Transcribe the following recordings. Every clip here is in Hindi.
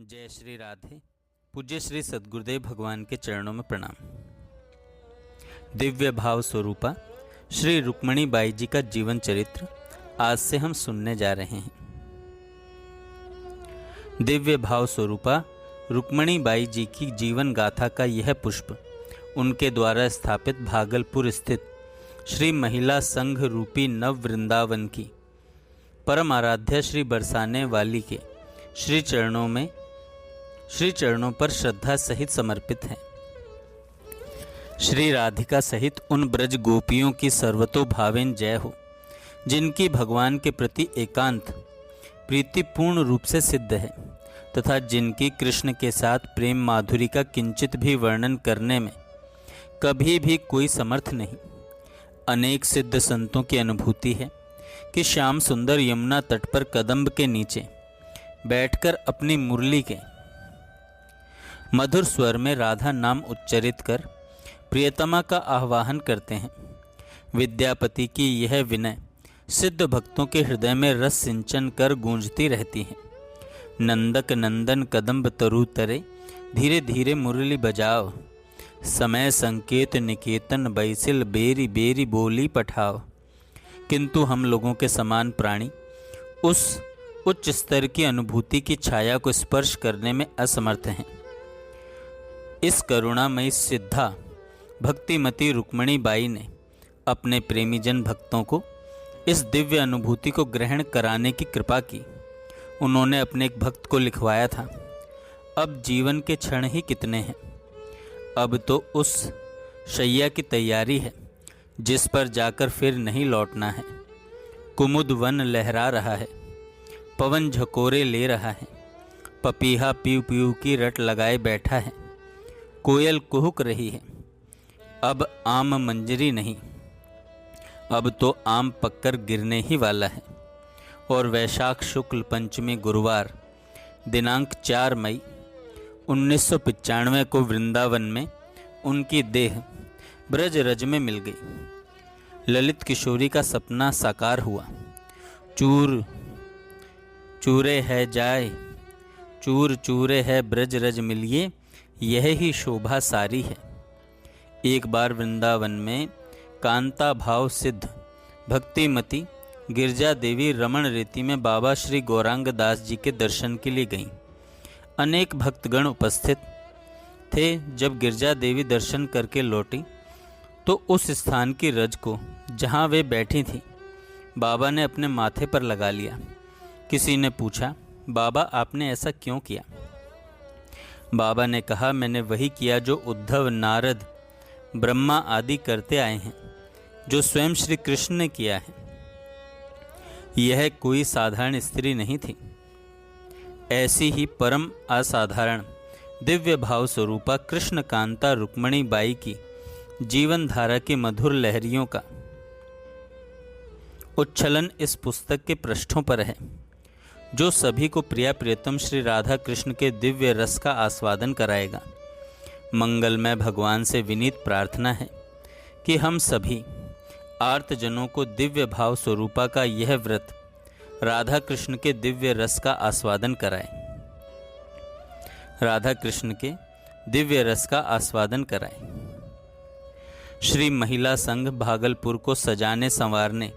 जय श्री राधे। पूज्य श्री सद्गुरुदेव भगवान के चरणों में प्रणाम। दिव्य भाव स्वरूपा श्री रुक्मणी बाई जी का जीवन चरित्र आज से हम सुनने जा रहे हैं। दिव्य भाव स्वरूपा रुक्मणी बाई जी की जीवन गाथा का यह पुष्प उनके द्वारा स्थापित भागलपुर स्थित श्री महिला संघ रूपी नव वृंदावन की परम आराध्या श्री बरसाने वाली के श्री चरणों पर श्रद्धा सहित समर्पित है। श्री राधिका सहित उन ब्रज गोपियों की सर्वतोभावेन जय हो, जिनकी भगवान के प्रति एकांत प्रीति पूर्ण रूप से सिद्ध है तथा जिनकी कृष्ण के साथ प्रेम माधुरी का किंचित भी वर्णन करने में कभी भी कोई समर्थ नहीं। अनेक सिद्ध संतों की अनुभूति है कि श्याम सुंदर यमुना तट पर कदम्ब के नीचे बैठकर अपनी मुरली के मधुर स्वर में राधा नाम उच्चरित कर प्रियतमा का आह्वान करते हैं। विद्यापति की यह विनय सिद्ध भक्तों के हृदय में रस सिंचन कर गूंजती रहती है। नंदक नंदन कदम्ब तरु तरे, धीरे धीरे मुरली बजाओ, समय संकेत निकेतन बैसिल बेरी बेरी बोली पठाओ। किंतु हम लोगों के समान प्राणी उस उच्च स्तर की अनुभूति की छाया को स्पर्श करने में असमर्थ हैं। इस करुणामयी सिद्धा भक्तिमती रुक्मणी बाई ने अपने प्रेमीजन भक्तों को इस दिव्य अनुभूति को ग्रहण कराने की कृपा की। उन्होंने अपने एक भक्त को लिखवाया था, अब जीवन के क्षण ही कितने हैं, अब तो उस शैया की तैयारी है जिस पर जाकर फिर नहीं लौटना है। कुमुद वन लहरा रहा है, पवन झकोरे ले रहा है, पपीहा पीऊ पीऊ की रट लगाए बैठा है, कोयल कुहुक रही है, अब आम मंजरी नहीं, अब तो आम पककर गिरने ही वाला है। और वैशाख शुक्ल पंचमी गुरुवार दिनांक 4 मई 1995 को वृंदावन में उनकी देह ब्रज रज में मिल गई। ललित किशोरी का सपना साकार हुआ। चूर चूरे है जाए, चूर चूरे है ब्रज रज मिलिए, यह ही शोभा सारी है। एक बार वृंदावन में कांता भाव सिद्ध भक्तिमती गिरजा देवी रमण रीति में बाबा श्री गौरांग दास जी के दर्शन के लिए गईं। अनेक भक्तगण उपस्थित थे। जब गिरजा देवी दर्शन करके लौटी तो उस स्थान की रज को जहाँ वे बैठी थी बाबा ने अपने माथे पर लगा लिया। किसी ने पूछा, बाबा आपने ऐसा क्यों किया? बाबा ने कहा, मैंने वही किया जो उद्धव, नारद, ब्रह्मा आदि करते आए हैं, जो स्वयं श्री कृष्ण ने किया है। यह कोई साधारण स्त्री नहीं थी। ऐसी ही परम असाधारण दिव्य भाव स्वरूपा कृष्ण कांता रुक्मणी बाई की जीवन धारा की मधुर लहरियों का उच्छलन इस पुस्तक के पृष्ठों पर है, जो सभी को प्रिया प्रियतम श्री राधा कृष्ण के दिव्य रस का आस्वादन कराएगा। मंगलमय भगवान से विनीत प्रार्थना है कि हम सभी आर्तजनों को दिव्य भाव स्वरूपा का यह व्रत राधा कृष्ण के दिव्य रस का आस्वादन कराए। राधा कृष्ण के दिव्य रस का आस्वादन कराए। श्री महिला संघ भागलपुर को सजाने संवारने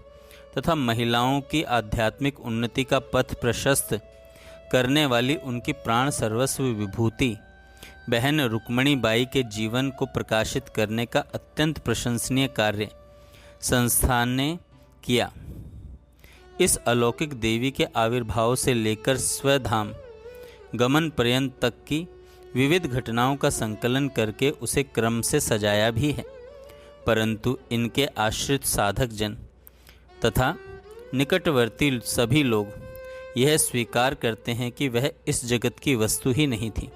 तथा महिलाओं की आध्यात्मिक उन्नति का पथ प्रशस्त करने वाली उनकी प्राण सर्वस्व विभूति बहन रुक्मणी बाई के जीवन को प्रकाशित करने का अत्यंत प्रशंसनीय कार्य संस्थान ने किया। इस अलौकिक देवी के आविर्भाव से लेकर स्वधाम गमन पर्यंत तक की विविध घटनाओं का संकलन करके उसे क्रम से सजाया भी है, परंतु इनके आश्रित साधक जन तथा निकटवर्ती सभी लोग यह स्वीकार करते हैं कि वह इस जगत की वस्तु ही नहीं थी।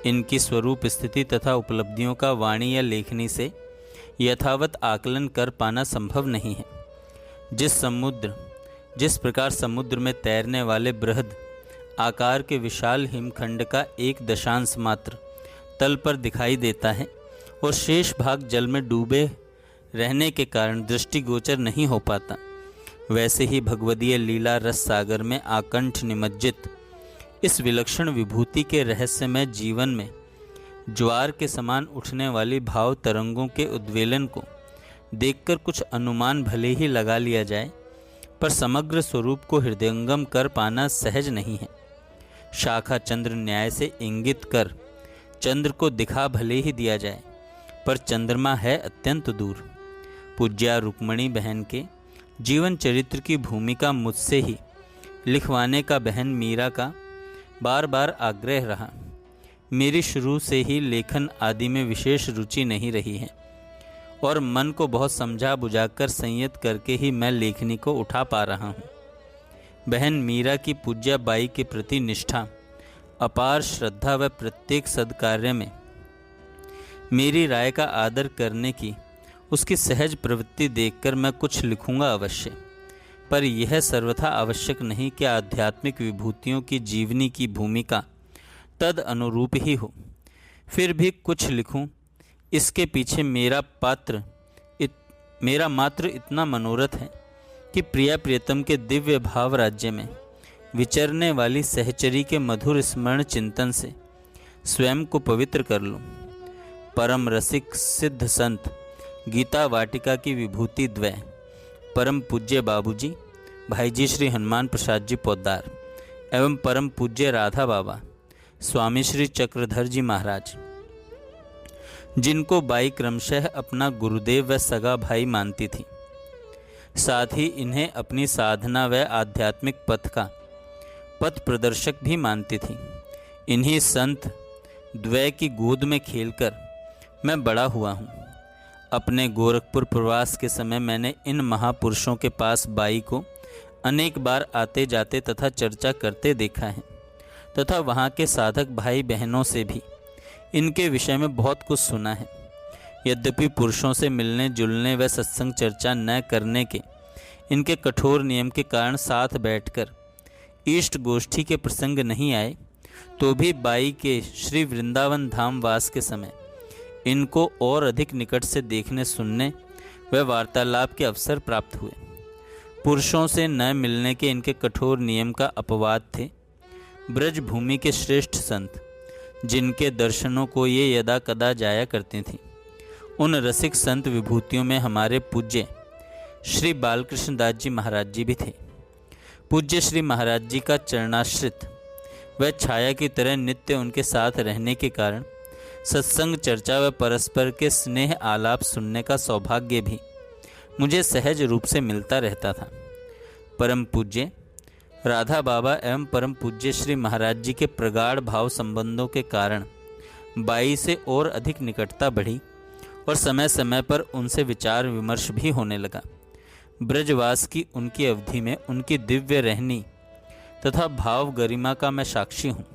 इनकी स्वरूप स्थिति तथा उपलब्धियों का वाणी या लेखनी से यथावत आकलन कर पाना संभव नहीं है। जिस प्रकार समुद्र में तैरने वाले बृहद आकार के विशाल हिमखंड का एक दशांश मात्र तल पर दिखाई देता है और शेष भाग जल में डूबे रहने के कारण दृष्टिगोचर नहीं हो पाता, वैसे ही भगवदीय लीला रस सागर में आकंठ निमज्जित इस विलक्षण विभूति के रहस्यमय जीवन में ज्वार के समान उठने वाली भाव तरंगों के उद्वेलन को देखकर कुछ अनुमान भले ही लगा लिया जाए, पर समग्र स्वरूप को हृदयंगम कर पाना सहज नहीं है। शाखा चंद्र न्याय से इंगित कर चंद्र को दिखा भले ही दिया जाए, पर चंद्रमा है अत्यंत दूर। पूज्या रुक्मणी बहन के जीवन चरित्र की भूमिका मुझसे ही लिखवाने का बहन मीरा का बार बार आग्रह रहा। मेरी शुरू से ही लेखन आदि में विशेष रुचि नहीं रही है और मन को बहुत समझा बुझाकर संयत करके ही मैं लेखनी को उठा पा रहा हूँ। बहन मीरा की पूज्या बाई के प्रति निष्ठा, अपार श्रद्धा व प्रत्येक सद्कार्य में मेरी राय का आदर करने की उसकी सहज प्रवृत्ति देखकर मैं कुछ लिखूंगा अवश्य, पर यह सर्वथा आवश्यक नहीं कि आध्यात्मिक विभूतियों की जीवनी की भूमिका तद अनुरूप ही हो। फिर भी कुछ लिखूं, इसके पीछे मेरा मात्र इतना मनोरथ है कि प्रिया प्रियतम के दिव्य भाव राज्य में विचरने वाली सहचरी के मधुर स्मरण चिंतन से स्वयं को पवित्र कर लूं। परम रसिक सिद्ध संत गीता वाटिका की विभूति द्वय परम पूज्य बाबूजी भाई जी श्री हनुमान प्रसाद जी पोद्दार एवं परम पूज्य राधा बाबा स्वामी श्री चक्रधर जी महाराज, जिनको बाई क्रमशः अपना गुरुदेव व सगा भाई मानती थी, साथ ही इन्हें अपनी साधना व आध्यात्मिक पथ का पथ प्रदर्शक भी मानती थी। इन्हीं संत द्वय की गोद में खेलकर मैं बड़ा हुआ हूँ। अपने गोरखपुर प्रवास के समय मैंने इन महापुरुषों के पास बाई को अनेक बार आते जाते तथा चर्चा करते देखा है, तथा वहाँ के साधक भाई बहनों से भी इनके विषय में बहुत कुछ सुना है। यद्यपि पुरुषों से मिलने जुलने व सत्संग चर्चा न करने के इनके कठोर नियम के कारण साथ बैठकर इष्ट गोष्ठी के प्रसंग नहीं आए, तो भी बाई के श्री वृंदावन धाम वास के समय इनको और अधिक निकट से देखने सुनने व वार्तालाप के अवसर प्राप्त हुए। पुरुषों से न मिलने के इनके कठोर नियम का अपवाद थे ब्रज भूमि के श्रेष्ठ संत, जिनके दर्शनों को ये यदा कदा जाया करती थीं। उन रसिक संत विभूतियों में हमारे पूज्य श्री बालकृष्ण दास जी महाराज जी भी थे। पूज्य श्री महाराज जी का चरणाश्रित व छाया की तरह नित्य उनके साथ रहने के कारण सत्संग चर्चा व परस्पर के स्नेह आलाप सुनने का सौभाग्य भी मुझे सहज रूप से मिलता रहता था। परम पूज्य राधा बाबा एवं परम पूज्य श्री महाराज जी के प्रगाढ़ भाव संबंधों के कारण बाई से और अधिक निकटता बढ़ी और समय समय पर उनसे विचार विमर्श भी होने लगा। ब्रजवास की उनकी अवधि में उनकी दिव्य रहनी तथा भाव गरिमा का मैं साक्षी हूँ।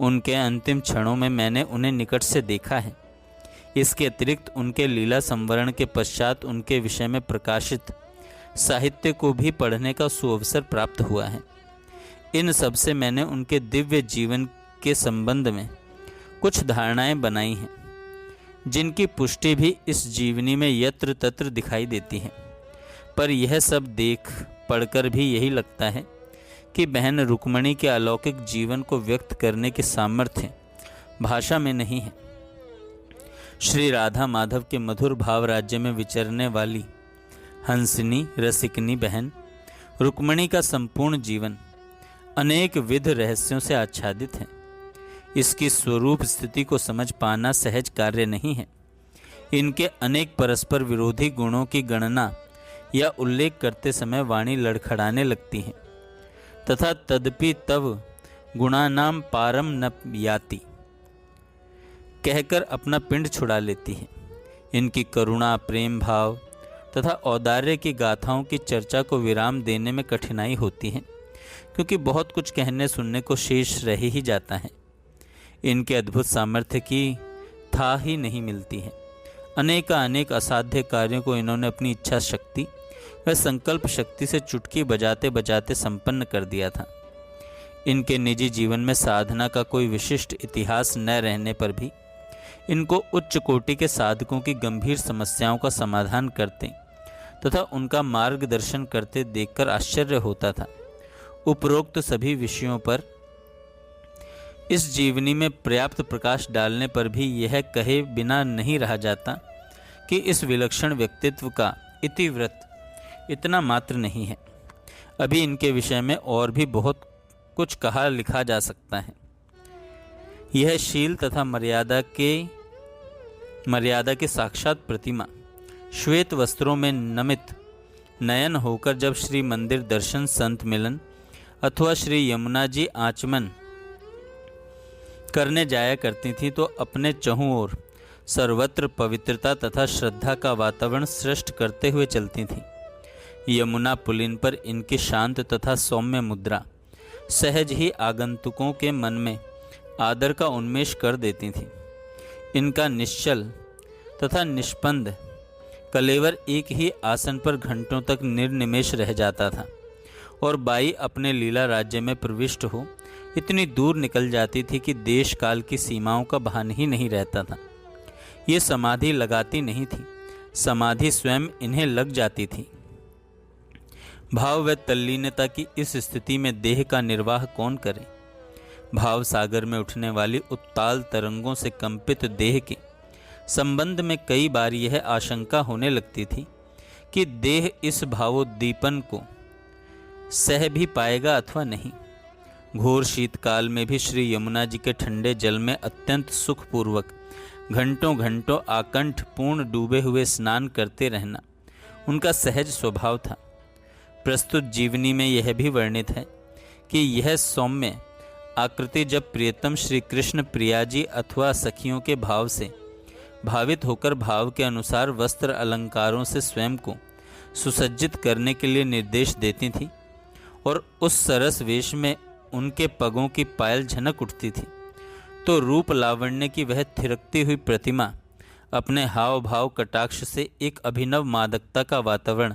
उनके अंतिम क्षणों में मैंने उन्हें निकट से देखा है। इसके अतिरिक्त उनके लीला संवरण के पश्चात उनके विषय में प्रकाशित साहित्य को भी पढ़ने का सुअवसर प्राप्त हुआ है। इन सब से मैंने उनके दिव्य जीवन के संबंध में कुछ धारणाएं बनाई हैं, जिनकी पुष्टि भी इस जीवनी में यत्र तत्र दिखाई देती है। पर यह सब देख पढ़कर भी यही लगता है कि बहन रुक्मणी के अलौकिक जीवन को व्यक्त करने की सामर्थ्य भाषा में नहीं है। श्री राधा माधव के मधुर भाव राज्य में विचरने वाली हंसनी रसिकनी बहन रुक्मणी का संपूर्ण जीवन अनेक विध रहस्यों से आच्छादित है। इसकी स्वरूप स्थिति को समझ पाना सहज कार्य नहीं है। इनके अनेक परस्पर विरोधी गुणों की गणना या उल्लेख करते समय वाणी लड़खड़ाने लगती है तथा तदपि तव गुणानाम पारम न याति कहकर अपना पिंड छुड़ा लेती है। इनकी करुणा प्रेम भाव तथा औदार्य की गाथाओं की चर्चा को विराम देने में कठिनाई होती है, क्योंकि बहुत कुछ कहने सुनने को शेष रह ही जाता है। इनके अद्भुत सामर्थ्य की था ही नहीं मिलती है। अनेक असाध्य कार्यों को इन्होंने अपनी इच्छा शक्ति व संकल्प शक्ति से चुटकी बजाते बजाते संपन्न कर दिया था। इनके निजी जीवन में साधना का कोई विशिष्ट इतिहास न रहने पर भी इनको उच्च कोटि के साधकों की गंभीर समस्याओं का समाधान करते तथा उनका मार्गदर्शन करते देखकर आश्चर्य होता था। उपरोक्त सभी विषयों पर इस जीवनी में पर्याप्त प्रकाश डालने पर भी यह कहे बिना नहीं रहा जाता कि इस विलक्षण व्यक्तित्व का इतिवृत्त इतना मात्र नहीं है। अभी इनके विषय में और भी बहुत कुछ कहा लिखा जा सकता है। यह शील तथा मर्यादा की साक्षात प्रतिमा श्वेत वस्त्रों में नमित नयन होकर जब श्री मंदिर दर्शन, संत मिलन अथवा श्री यमुना जी आचमन करने जाया करती थी तो अपने चहुं ओर सर्वत्र पवित्रता तथा श्रद्धा का वातावरण सृष्ट करते हुए चलती थी। यमुना पुलिन पर इनकी शांत तथा सौम्य मुद्रा सहज ही आगंतुकों के मन में आदर का उन्मेष कर देती थी। इनका निश्चल तथा निष्पंद कलेवर एक ही आसन पर घंटों तक निर्निमेष रह जाता था और बाई अपने लीला राज्य में प्रविष्ट हो इतनी दूर निकल जाती थी कि देश काल की सीमाओं का भान ही नहीं रहता था। ये समाधि लगाती नहीं थी, समाधि स्वयं इन्हें लग जाती थी। भाव व तल्लीनता की इस स्थिति में देह का निर्वाह कौन करे? भाव सागर में उठने वाली उत्ताल तरंगों से कंपित देह के संबंध में कई बार यह आशंका होने लगती थी कि देह इस भावोद्दीपन को सह भी पाएगा अथवा नहीं। घोर शीतकाल में भी श्री यमुना जी के ठंडे जल में अत्यंत सुखपूर्वक घंटों घंटों आकंठ पूर्ण डूबे हुए स्नान करते रहना उनका सहज स्वभाव था। प्रस्तुत जीवनी में यह भी वर्णित है कि यह सौम्य आकृति जब प्रियतम श्री कृष्ण प्रियाजी अथवा सखियों के भाव से भावित होकर भाव के अनुसार वस्त्र अलंकारों से स्वयं को सुसज्जित करने के लिए निर्देश देती थी और उस सरस वेश में उनके पगों की पायल झनक उठती थी, तो रूप लावण्य की वह थिरकती हुई प्रतिमा अपने हाव भाव कटाक्ष से एक अभिनव मादकता का वातावरण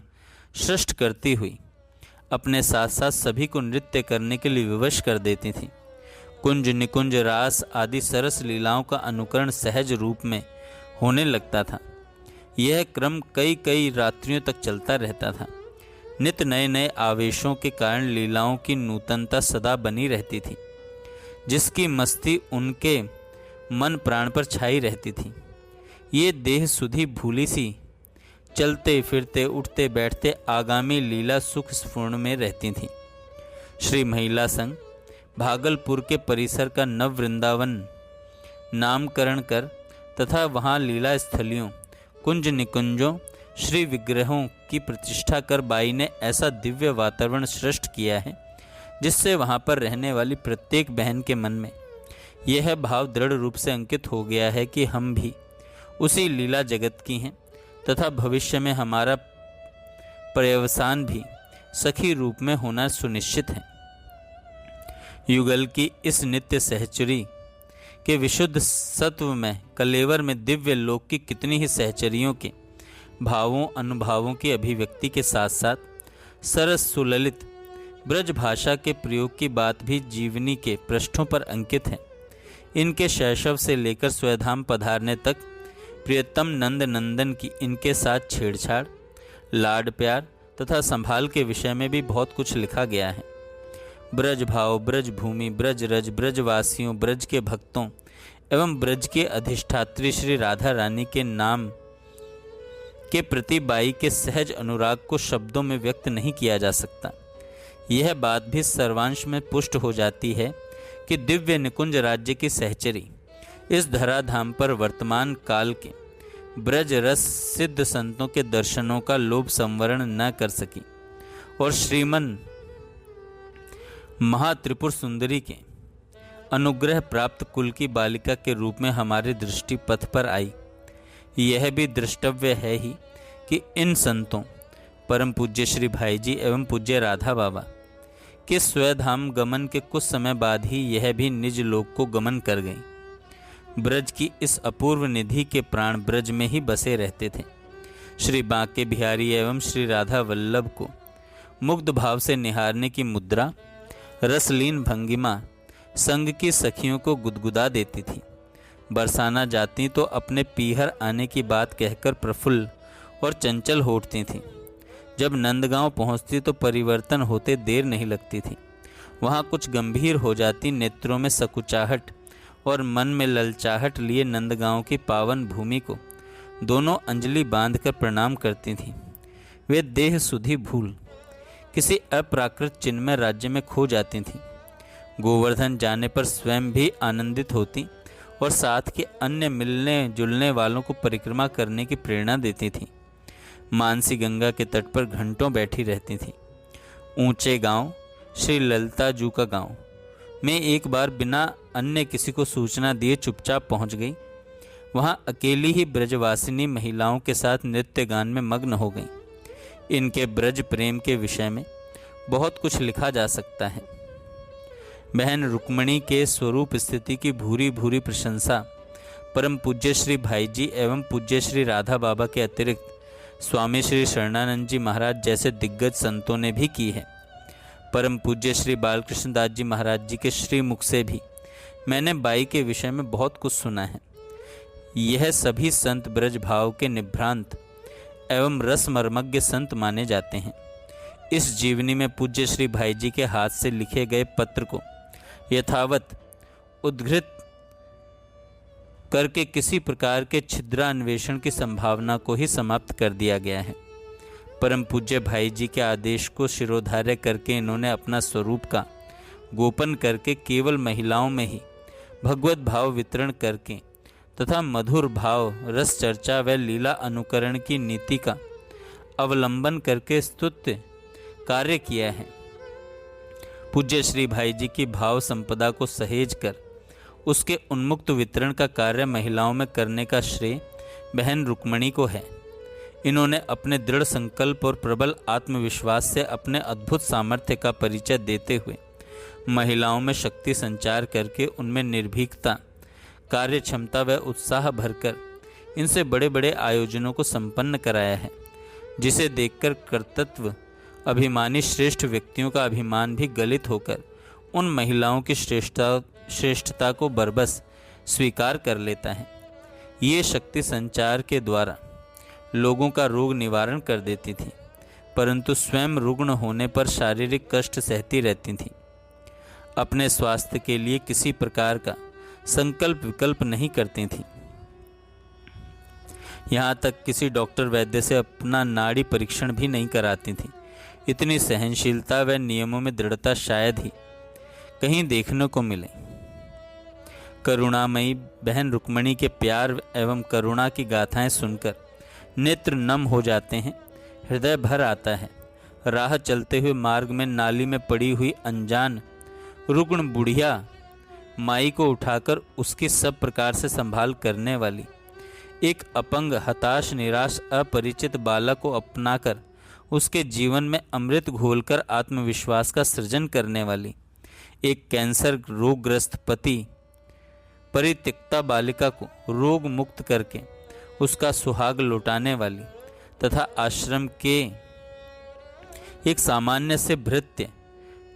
सृष्ट करती हुई अपने साथ साथ सभी को नृत्य करने के लिए विवश कर देती थी। कुंज निकुंज रास आदि सरस लीलाओं का अनुकरण सहज रूप में होने लगता था। यह क्रम कई कई रात्रियों तक चलता रहता था। नित नए नए आवेशों के कारण लीलाओं की नूतनता सदा बनी रहती थी, जिसकी मस्ती उनके मन प्राण पर छाई रहती थी। ये देह सुधी भूली सी चलते फिरते उठते बैठते आगामी लीला सुख स्फूर्ण में रहती थी। श्री महिला संघ भागलपुर के परिसर का नव वृंदावन नामकरण कर तथा वहाँ लीला स्थलियों कुंज निकुंजों श्री विग्रहों की प्रतिष्ठा कर बाई ने ऐसा दिव्य वातावरण सृष्ट किया है जिससे वहाँ पर रहने वाली प्रत्येक बहन के मन में यह भाव दृढ़ रूप से अंकित हो गया है कि हम भी उसी लीला जगत की हैं तथा भविष्य में हमारा पर्यवसान भी सखी रूप में होना सुनिश्चित है। युगल की इस नित्य सहचरी के विशुद्ध सत्व में कलेवर में दिव्य लोक की कितनी ही सहचरियों के भावों अनुभावों की अभिव्यक्ति के साथ साथ सरस सुललित ब्रज भाषा के प्रयोग की बात भी जीवनी के पृष्ठों पर अंकित है। इनके शैशव से लेकर स्वधाम पधारने तक प्रियतम नंद नंदन की इनके साथ छेड़छाड़, लाड प्यार तथा संभाल के विषय में भी बहुत कुछ लिखा गया है। ब्रज भाव, ब्रज भूमि, ब्रज रज, ब्रजवासियों, ब्रज के भक्तों एवं ब्रज के अधिष्ठात्री श्री राधा रानी के नाम के प्रति बाई के सहज अनुराग को शब्दों में व्यक्त नहीं किया जा सकता। यह बात भी सर्वांश में पुष्ट हो जाती है कि दिव्य निकुंज राज्य की सहचरी इस धराधाम पर वर्तमान काल के ब्रज रस सिद्ध संतों के दर्शनों का लोभ संवरण न कर सकी और श्रीमन महात्रिपुर सुंदरी के अनुग्रह प्राप्त कुल की बालिका के रूप में हमारे दृष्टि पथ पर आई। यह भी दृष्टव्य है ही कि इन संतों परम पूज्य श्री भाई जी एवं पूज्य राधा बाबा के स्वधाम गमन के कुछ समय बाद ही यह भी निज लोक को गमन कर गई। ब्रज की इस अपूर्व निधि के प्राण ब्रज में ही बसे रहते थे। श्री बांके बिहारी एवं श्री राधा वल्लभ को मुग्ध भाव से निहारने की मुद्रा, रसलीन भंगिमा संग की सखियों को गुदगुदा देती थी। बरसाना जाती तो अपने पीहर आने की बात कहकर प्रफुल्ल और चंचल हो उठती थी। जब नंदगांव पहुंचती तो परिवर्तन होते देर नहीं लगती थी वहाँ कुछ गंभीर हो जाती नेत्रों में सकुचाहट और मन में ललचाहट लिए नंदगांव की पावन भूमि को दोनों अंजलि बांधकर प्रणाम करती थीं। वे देह सुधि भूल किसी अप्राकृत चिन्मय राज्य में खो जाती थीं। गोवर्धन जाने पर स्वयं भी आनंदित होती और साथ के अन्य मिलने जुलने वालों को परिक्रमा करने की प्रेरणा देती थीं। मानसी गंगा के तट पर घंटों बैठी रहती थीं। ऊंचे गांव श्री ललिता जू का गांव में एक बार बिना अन्य किसी को सूचना दिए चुपचाप पहुंच गई। वहां अकेली ही ब्रजवासिनी महिलाओं के साथ नृत्य गान में मग्न हो गई। इनके ब्रज प्रेम के विषय में बहुत कुछ लिखा जा सकता है। बहन रुक्मणी के स्वरूप स्थिति की भूरी भूरी प्रशंसा परम पूज्य श्री भाई जी एवं पूज्य श्री राधा बाबा के अतिरिक्त स्वामी श्री शरणानंद जी महाराज जैसे दिग्गज संतों ने भी की है। परम पूज्य श्री बालकृष्ण दास जी महाराज जी के श्री मुख से भी मैंने बाई के विषय में बहुत कुछ सुना है। यह सभी संत ब्रज भाव के निभ्रांत एवं रसमर्मज्ञ संत माने जाते हैं। इस जीवनी में पूज्य श्री भाई जी के हाथ से लिखे गए पत्र को यथावत उद्धृत करके किसी प्रकार के छिद्रान्वेषण की संभावना को ही समाप्त कर दिया गया है। परम पूज्य भाई जी के आदेश को शिरोधार्य करके इन्होंने अपना स्वरूप का गोपन करके केवल महिलाओं में ही भगवत भाव वितरण करके तथा मधुर भाव रस चर्चा व लीला अनुकरण की नीति का अवलंबन करके स्तुत्य कार्य किया है। पूज्य श्री भाई जी की भाव संपदा को सहेज कर उसके उन्मुक्त वितरण का कार्य महिलाओं में करने का श्रेय बहन रुक्मणी को है। इन्होंने अपने दृढ़ संकल्प और प्रबल आत्मविश्वास से अपने अद्भुत सामर्थ्य का परिचय देते हुए महिलाओं में शक्ति संचार करके उनमें निर्भीकता, कार्य क्षमता व उत्साह भरकर इनसे बड़े बड़े आयोजनों को संपन्न कराया है, जिसे देखकर कर्तृत्व अभिमानी श्रेष्ठ व्यक्तियों का अभिमान भी गलित होकर उन महिलाओं की श्रेष्ठता को बरबस स्वीकार कर लेता है। ये शक्ति संचार के द्वारा लोगों का रोग निवारण कर देती थी, परंतु स्वयं रुग्ण होने पर शारीरिक कष्ट सहती रहती थी। अपने स्वास्थ्य के लिए किसी प्रकार का संकल्प विकल्प नहीं करती थी। यहाँ तक किसी डॉक्टर वैद्य से अपना नाड़ी परीक्षण भी नहीं कराती थी। इतनी सहनशीलता व नियमों में दृढ़ता शायद ही कहीं देखने को मिले। करुणामयी बहन रुक्मणी के प्यार एवं करुणा की गाथाएं सुनकर नेत्र नम हो जाते हैं, हृदय भर आता है। राह चलते हुए मार्ग में नाली में पड़ी हुई अनजान रुग्ण बुढ़िया माई को उठाकर उसकी सब प्रकार से संभाल करने वाली, एक अपंग हताश निराश अपरिचित बालक को अपनाकर उसके जीवन में अमृत घोलकर आत्मविश्वास का सृजन करने वाली, एक कैंसर रोगग्रस्त पति परित्यक्ता बालिका को रोग मुक्त करके उसका सुहाग लौटाने वाली तथा आश्रम के एक सामान्य से भृत्य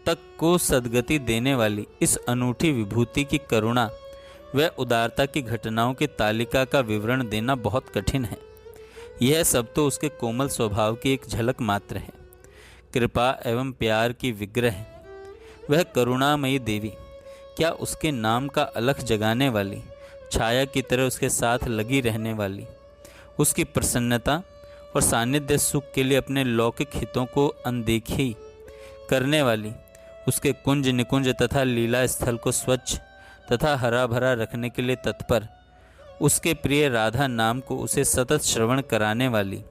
तक को सद्गति देने वाली इस अनूठी विभूति की करुणा व उदारता की घटनाओं की तालिका का विवरण देना बहुत कठिन है। यह सब तो उसके कोमल स्वभाव की एक झलक मात्र है। कृपा एवं प्यार की विग्रह वह करुणामयी देवी क्या उसके नाम का अलख जगाने वाली, छाया की तरह उसके साथ लगी रहने वाली, उसकी प्रसन्नता और सानिध्य सुख के लिए अपने लौकिक हितों को अनदेखी करने वाली, उसके कुंज निकुंज तथा लीला स्थल को स्वच्छ तथा हरा भरा रखने के लिए तत्पर, उसके प्रिय राधा नाम को उसे सतत श्रवण कराने वाली,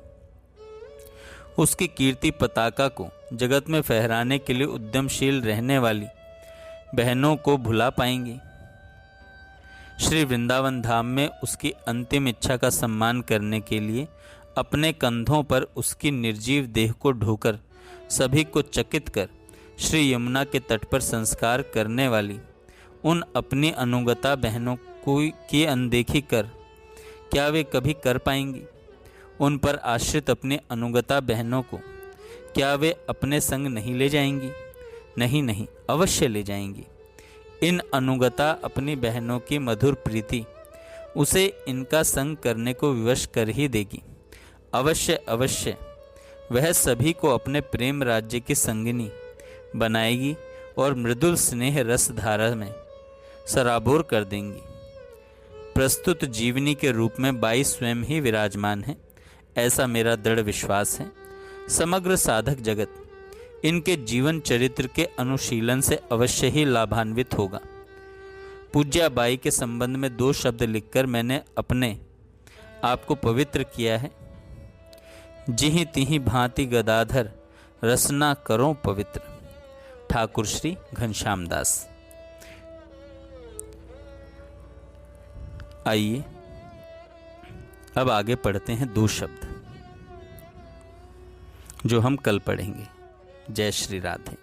उसकी कीर्ति पताका को जगत में फहराने के लिए उद्यमशील रहने वाली बहनों को भुला पाएंगी। श्री वृंदावन धाम में उसकी अंतिम इच्छा का सम्मान करने के लिए अपने कंधों पर उसकी निर्जीव देह को ढोकर सभी को चकित कर श्री यमुना के तट पर संस्कार करने वाली उन अपनी अनुगता बहनों की अनदेखी कर क्या वे कभी कर पाएंगी? उन पर आश्रित अपनी अनुगता बहनों को क्या वे अपने संग नहीं ले जाएंगी? नहीं नहीं, अवश्य ले जाएंगी। इन अनुगता अपनी बहनों की मधुर प्रीति उसे इनका संग करने को विवश कर ही देगी। अवश्य अवश्य वह सभी को अपने प्रेम राज्य की संगिनी बनाएगी और मृदुल स्नेह रस धारा में सराबोर कर देंगी। प्रस्तुत जीवनी के रूप में बाई स्वयं ही विराजमान है, ऐसा मेरा दृढ़ विश्वास है। समग्र साधक जगत इनके जीवन चरित्र के अनुशीलन से अवश्य ही लाभान्वित होगा। पूज्या बाई के संबंध में 2 शब्द लिखकर मैंने अपने आप को पवित्र किया है। जिहि तिहि भांति गदाधर रसना करो पवित्र। ठाकुर श्री घनश्याम दास। आइए अब आगे पढ़ते हैं 2 शब्द जो हम कल पढ़ेंगे। जय श्री राधे।